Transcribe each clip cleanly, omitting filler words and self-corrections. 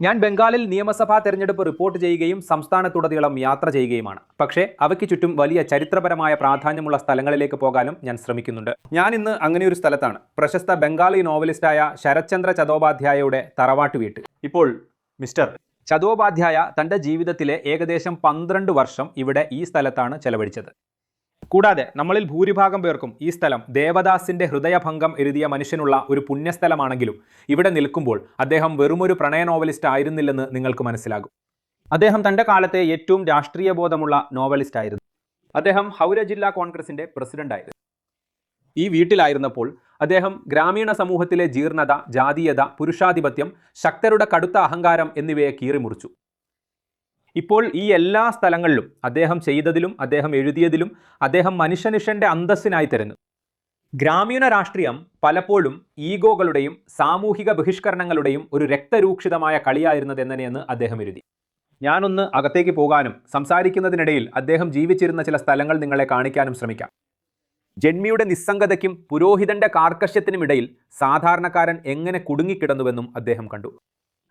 ഞാൻ ബംഗാളിൽ നിയമസഭാ തെരഞ്ഞെടുപ്പ് റിപ്പോർട്ട് ചെയ്യുകയും സംസ്ഥാനത്തുടനീളം യാത്ര ചെയ്യുകയുമാണ്. പക്ഷേ അവയ്ക്ക് ചുറ്റും വലിയ ചരിത്രപരമായ പ്രാധാന്യമുള്ള സ്ഥലങ്ങളിലേക്ക് പോകാനും ഞാൻ ശ്രമിക്കുന്നുണ്ട്. ഞാൻ ഇന്ന് അങ്ങനെയൊരു സ്ഥലത്താണ്. പ്രശസ്ത ബംഗാളി നോവലിസ്റ്റായ ശരത്ചന്ദ്ര ചതോപാധ്യായയുടെ തറവാട്ട് വീട്ടിൽ. ഇപ്പോൾ മിസ്റ്റർ ചതോപാധ്യായ തൻ്റെ ജീവിതത്തിലെ ഏകദേശം 12 വർഷം ഇവിടെ ഈ സ്ഥലത്താണ് ചെലവഴിച്ചത്. കൂടാതെ നമ്മളിൽ ഭൂരിഭാഗം പേർക്കും ഈ സ്ഥലം ദേവദാസിന്റെ ഹൃദയഭംഗം എഴുതിയ മനുഷ്യനുള്ള ഒരു പുണ്യസ്ഥലമാണെങ്കിലും ഇവിടെ നിൽക്കുമ്പോൾ അദ്ദേഹം വെറുമൊരു പ്രണയ നോവലിസ്റ്റ് ആയിരുന്നില്ലെന്ന് നിങ്ങൾക്ക് മനസ്സിലാകും. അദ്ദേഹം തൻ്റെ കാലത്തെ ഏറ്റവും രാഷ്ട്രീയ ബോധമുള്ള നോവലിസ്റ്റ് ആയിരുന്നു. അദ്ദേഹം ഹൗര ജില്ലാ കോൺഗ്രസിന്റെ പ്രസിഡന്റായിരുന്നു. ഈ വീട്ടിലായിരുന്നപ്പോൾ അദ്ദേഹം ഗ്രാമീണ സമൂഹത്തിലെ ജീർണത, ജാതീയത, പുരുഷാധിപത്യം, ശക്തരുടെ കടുത്ത അഹങ്കാരം എന്നിവയെ കീറിമുറിച്ചു. ഇപ്പോൾ ഈ എല്ലാ സ്ഥലങ്ങളിലും അദ്ദേഹം ചെയ്തതിലും അദ്ദേഹം എഴുതിയതിലും അദ്ദേഹം മനുഷ്യനിഷന്റെ അന്തസ്സിനായി തിരഞ്ഞു. ഗ്രാമീണ രാഷ്ട്രീയം പലപ്പോഴും ഈഗോകളുടെയും സാമൂഹിക ബഹിഷ്കരണങ്ങളുടെയും ഒരു രക്തരൂക്ഷിതമായ കളിയായിരുന്നതെന്നെന്ന് അദ്ദേഹം എഴുതി. ഞാനൊന്ന് അകത്തേക്ക് പോകാനും സംസാരിക്കുന്നതിനിടയിൽ അദ്ദേഹം ജീവിച്ചിരുന്ന ചില സ്ഥലങ്ങൾ നിങ്ങളെ കാണിക്കാനും ശ്രമിക്കാം. ജന്മിയുടെ നിസ്സംഗതയ്ക്കും പുരോഹിതന്റെ കാർക്കശ്യത്തിനുമിടയിൽ സാധാരണക്കാരൻ എങ്ങനെ കുടുങ്ങിക്കിടന്നുവെന്നും അദ്ദേഹം കണ്ടു.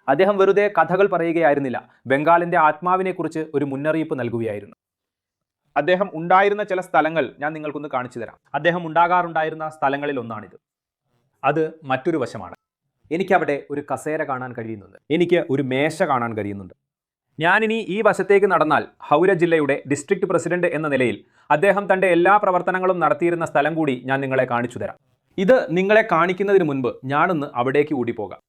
അദ്ദേഹം വെറുതെ കഥകൾ പറയുകയായിരുന്നില്ല, ബംഗാളിന്റെ ആത്മാവിനെക്കുറിച്ച് ഒരു മുന്നറിയിപ്പ് നൽകുകയായിരുന്നു. അദ്ദേഹം ഉണ്ടായിരുന്ന ചില സ്ഥലങ്ങൾ ഞാൻ നിങ്ങൾക്കൊന്ന് കാണിച്ചു തരാം. അദ്ദേഹം ഉണ്ടാകാറുണ്ടായിരുന്ന സ്ഥലങ്ങളിൽ ഒന്നാണിത്. അത് മറ്റൊരു വശമാണ്. എനിക്കവിടെ ഒരു കസേര കാണാൻ കഴിയുന്നുണ്ട്. എനിക്ക് ഒരു മേശ കാണാൻ കഴിയുന്നുണ്ട്. ഞാനിനി ഈ വശത്തേക്ക് നടന്നാൽ ഹൗര ജില്ലയുടെ ഡിസ്ട്രിക്ട് പ്രസിഡന്റ് എന്ന നിലയിൽ അദ്ദേഹം തൻ്റെ എല്ലാ പ്രവർത്തനങ്ങളും നടത്തിയിരുന്ന സ്ഥലം കൂടി ഞാൻ നിങ്ങളെ കാണിച്ചു തരാം. ഇത് നിങ്ങളെ കാണിക്കുന്നതിന് മുൻപ് ഞാനൊന്ന് അവിടേക്ക് കൂടി പോകാം.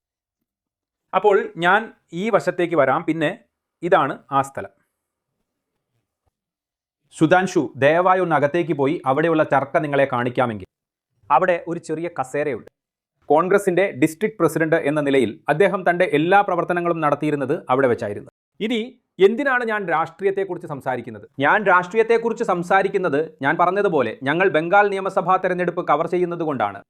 അപ്പോൾ ഞാൻ ഈ വശത്തേക്ക് വരാം. പിന്നെ ഇതാണ് ആ സ്ഥലം. സുധാൻഷു, ദയവായി ഒന്ന് അകത്തേക്ക് പോയി അവിടെയുള്ള ചർക്ക നിങ്ങളെ കാണിക്കാമെങ്കിൽ. അവിടെ ഒരു ചെറിയ കസേരയുണ്ട്. കോൺഗ്രസിന്റെ ഡിസ്ട്രിക്ട് പ്രസിഡന്റ് എന്ന നിലയിൽ അദ്ദേഹം തൻ്റെ എല്ലാ പ്രവർത്തനങ്ങളും നടത്തിയിരുന്നത് അവിടെ വെച്ചായിരുന്നു. ഇനി എന്തിനാണ് ഞാൻ രാഷ്ട്രീയത്തെക്കുറിച്ച് സംസാരിക്കുന്നത്? ഞാൻ രാഷ്ട്രീയത്തെക്കുറിച്ച് സംസാരിക്കുന്നത് ഞാൻ പറഞ്ഞതുപോലെ ഞങ്ങൾ ബംഗാൾ നിയമസഭാ തെരഞ്ഞെടുപ്പ് കവർ ചെയ്യുന്നത് കൊണ്ടാണ്.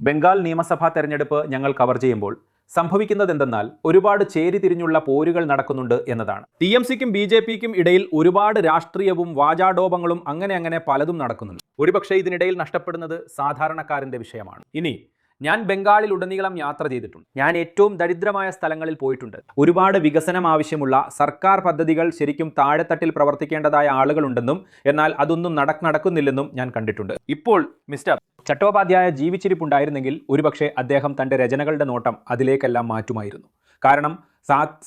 ബംഗാൾ നിയമസഭാ തെരഞ്ഞെടുപ്പ് ഞങ്ങൾ കവർ ചെയ്യുമ്പോൾ സംഭവിക്കുന്നത് എന്തെന്നാൽ ഒരുപാട് ചേരിതിരിഞ്ഞുള്ള പോരുകൾ നടക്കുന്നുണ്ട് എന്നതാണ്. TMCക്കും BJPക്കും ഇടയിൽ ഒരുപാട് രാഷ്ട്രീയവും വാചാടോപങ്ങളും അങ്ങനെ പലതും നടക്കുന്നുണ്ട്. ഒരുപക്ഷെ ഇതിനിടയിൽ നഷ്ടപ്പെടുന്നത് സാധാരണക്കാരന്റെ വിഷയമാണ്. ഇനി ഞാൻ ബംഗാളിൽ ഉടനീളം യാത്ര ചെയ്തിട്ടുണ്ട്. ഞാൻ ഏറ്റവും ദരിദ്രമായ സ്ഥലങ്ങളിൽ പോയിട്ടുണ്ട്. ഒരുപാട് വികസനം ആവശ്യമുള്ള സർക്കാർ പദ്ധതികൾ ശരിക്കും താഴെത്തട്ടിൽ പ്രവർത്തിക്കേണ്ടതായ ആളുകളുണ്ടെന്നും എന്നാൽ അതൊന്നും നടക്കുന്നില്ലെന്നും ഞാൻ കണ്ടിട്ടുണ്ട്. ഇപ്പോൾ മിസ്റ്റർ ചട്ടോപാധ്യായ ജീവിച്ചിരിപ്പുണ്ടായിരുന്നെങ്കിൽ ഒരുപക്ഷെ അദ്ദേഹം തൻ്റെ രചനകളുടെ നോട്ടം അതിലേക്കെല്ലാം മാറ്റുമായിരുന്നു. കാരണം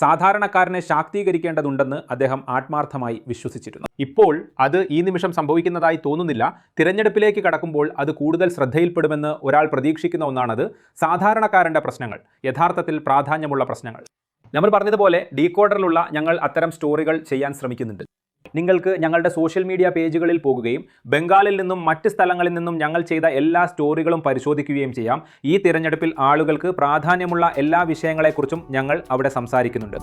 സാധാരണക്കാരനെ ശാക്തീകരിക്കേണ്ടതുണ്ടെന്ന് അദ്ദേഹം ആത്മാർത്ഥമായി വിശ്വസിച്ചിരുന്നു. ഇപ്പോൾ അത് ഈ നിമിഷം സംഭവിക്കുന്നതായി തോന്നുന്നില്ല. തിരഞ്ഞെടുപ്പിലേക്ക് കടക്കുമ്പോൾ അത് കൂടുതൽ ശ്രദ്ധയിൽപ്പെടുമെന്ന് ഒരാൾ പ്രതീക്ഷിക്കുന്ന ഒന്നാണത്. സാധാരണക്കാരൻ്റെ പ്രശ്നങ്ങൾ, യഥാർത്ഥത്തിൽ പ്രാധാന്യമുള്ള പ്രശ്നങ്ങൾ. നമ്മൾ പറഞ്ഞതുപോലെ ഡീകോഡറിലുള്ള ഞങ്ങൾ അത്തരം സ്റ്റോറികൾ ചെയ്യാൻ ശ്രമിക്കുന്നുണ്ട്. നിങ്ങൾക്ക് ഞങ്ങളുടെ സോഷ്യൽ മീഡിയ പേജുകളിൽ പോകുകയും ബംഗാളിൽ നിന്നും മറ്റ് സ്ഥലങ്ങളിൽ നിന്നും ഞങ്ങൾ ചെയ്ത എല്ലാ സ്റ്റോറികളും പരിശോധിക്കുകയും ചെയ്യാം. ഈ തിരഞ്ഞെടുപ്പിൽ ആളുകൾക്ക് പ്രാധാന്യമുള്ള എല്ലാ വിഷയങ്ങളെക്കുറിച്ചും ഞങ്ങൾ അവിടെ സംസാരിക്കുന്നുണ്ട്.